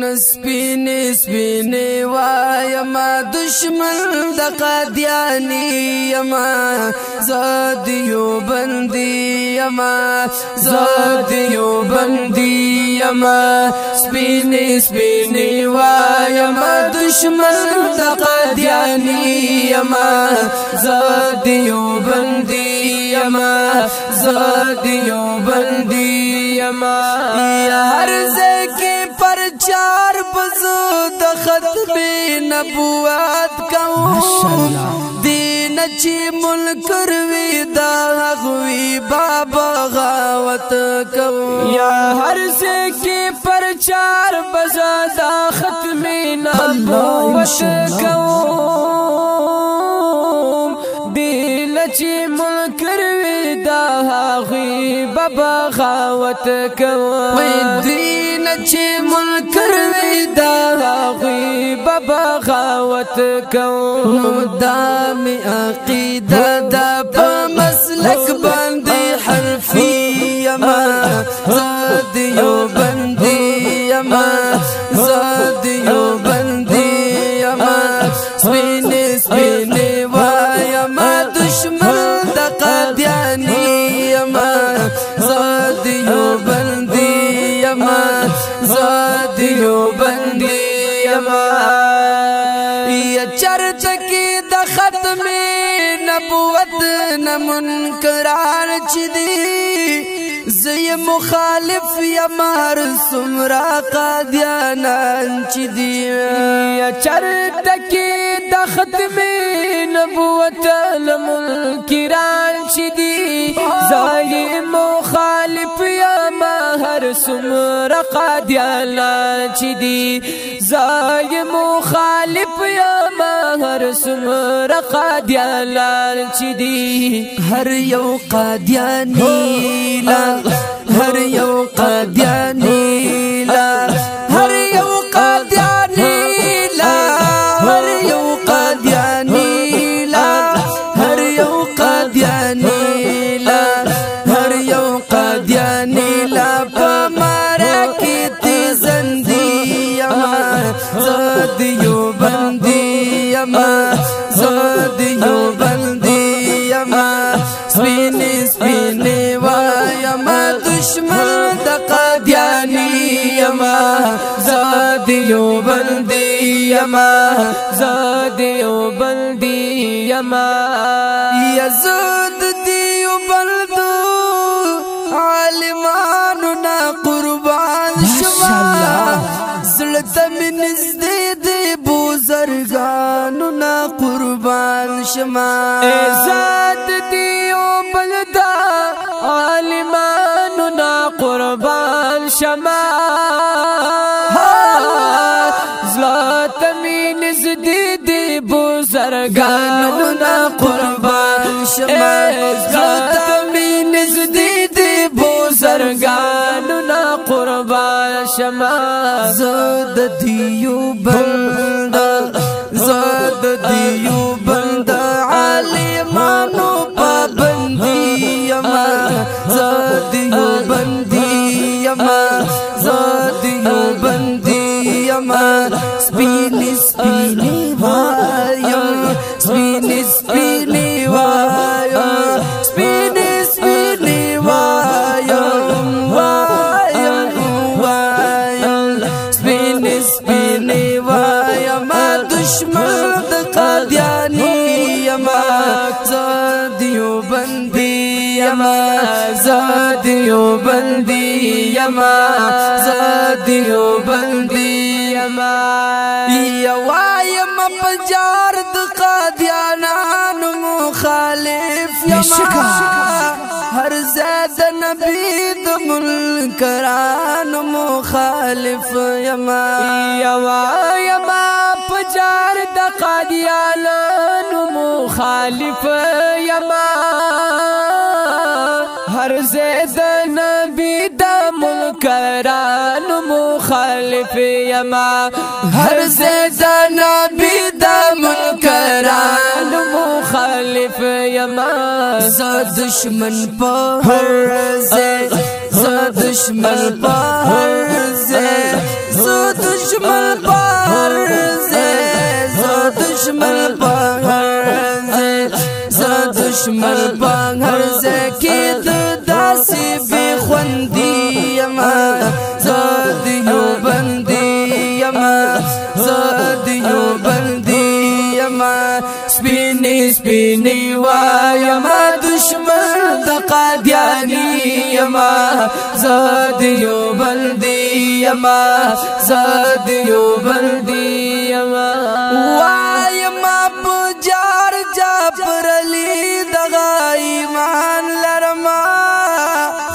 نسپینی سپینی وایما دشمن د قادیانی یما زادیو بندی یما زادیو بندی یما سپینی سپینی وایما دشمن د قادیانی یما زادیو بندی یما زادیو بندی یما هر زکی پر چار بزو د ختم نبوت کو دین چی منکر وی دا غوی بابا غاوت کو یا هر زکی پر چار بزو د ختم نبوت کو دین چی منکر وی دا غوی بابا غاوت کو دین چی منکر وی دا غوی بابا غاوت کو دامی عقیدہ دا پا مسلک بندی حرفی یما زادیو بندی یما زادیو بندی یما سپینی سپینی وایما دشمن دا قادیانی یما زادیو بندی یما زادیو بندی یما یا چرچ کی د ختم نبوت نمنکران چی دی زی مخالف یما رسمرا قادیانان چی دی یا چرچ کی د ختم نبوت نمنکران چی دی زی مخالف یما هر سمرا قادیانان چی دی زی مخالف یما هر سمرا قادیانان چی دی هر یو قادیانی لا هر یو قادیانی لا هر یو قادیانی لا هر یو قادیانی لا هر یو قادیانی لا هر یو قادیانی لا پمارا کی تیزندی یما زادیو بندی یما زادیو بندی یما سپینی سپینی وایما دشمن د قادیانی یما زادیو بندی یما زادیو بندی یما یزود دیو بلدو عالمانو نا قربان شما زلتا من نزدی دی بزرگانو نا قربان شما ازاد دیو بلدا عالمانو نا قربان شما زلتا من نزدی دی بزرگانو نا قربان شما زلتا من نزدی دی بزرگانو نا قربان شما زاد دیو بندا زاد دیو بندا عالمانو پابندی یما زاد دیو بندی یما زاد دیو بندی یما سپینی سپینی وایم سپینی سپینی وایم سپینی سپینی وایم وایم سپینی سپینی وایم دشمن د قادیانی یما زادیو بندی یما زادیو بندی یما زادیو بندی یما یوایم پجار د قادیانانو مخالف یما هر زاد نبی د منکرانو مخالف یما یما پجار د قادیانانو مخالف یما هر زاد نبی د منکرانو مخالف یما هر زاد نبی د منکرانو مخالف یما زاد دشمن په هر ځای زاد دشمن په هر ځای زو دشمن پر زه زو دشمن پر زه زو دشمن پر زه کې د داسې بې خوندي یما زه د یو بندي یما زه د یو بندي یما سپینې سپینې وایما دشمن د قادیانی یما زه د یو بندي یما زه د یو بندي یما وایما په جار جعفر علی دغه ایمان لرما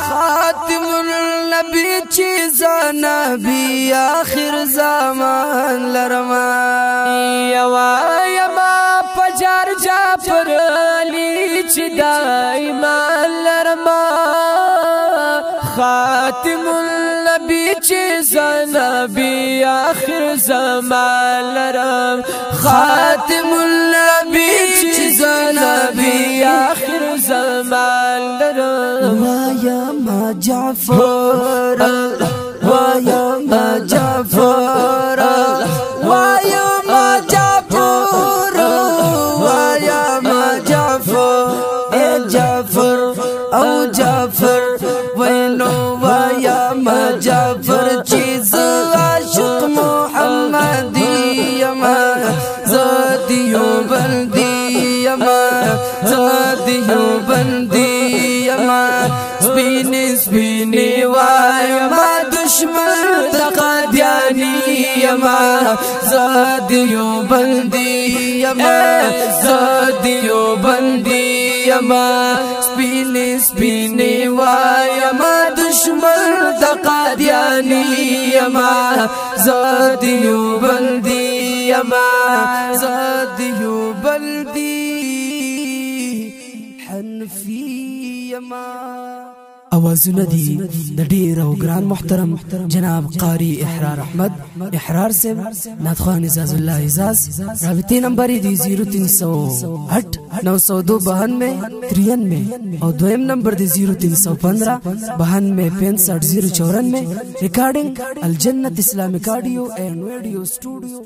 خاتم النبی چې نبی آخر زمان لرما یما پجار جعفر علی چې ایمان لرما خاتم النبی چې نبی آخر زمان لرم خاتم النبی چې نبی آخر زمان لرم وایما جعفر وایما جعفر وایما جعفر وایما جعفر اے جعفر او جعفر وینو وایما جعفر چیز عاشق محمدی یما زادیو بندی یما زادیو بندی یما سپینی سپینی وایما دشمن د قادیانی یما زادیو بندی یما زادیو بندی یما سپینی سپینی وایما دشمن د قادیانی یما زادیو بندی یما زادیو بندی حنفی یما اوازونه دي د ډیر او ګران محترم جناب قاری احرار احمد احرار سے ناتخوان اعزاز الله اعزاز رابطی نمبر دی 0308 902 92 اور دویم نمبر دی 0315 92 65 094 ریکارڈنگ الجنت اسلامک آڈیو اینڈ ویڈیو اسٹوڈیو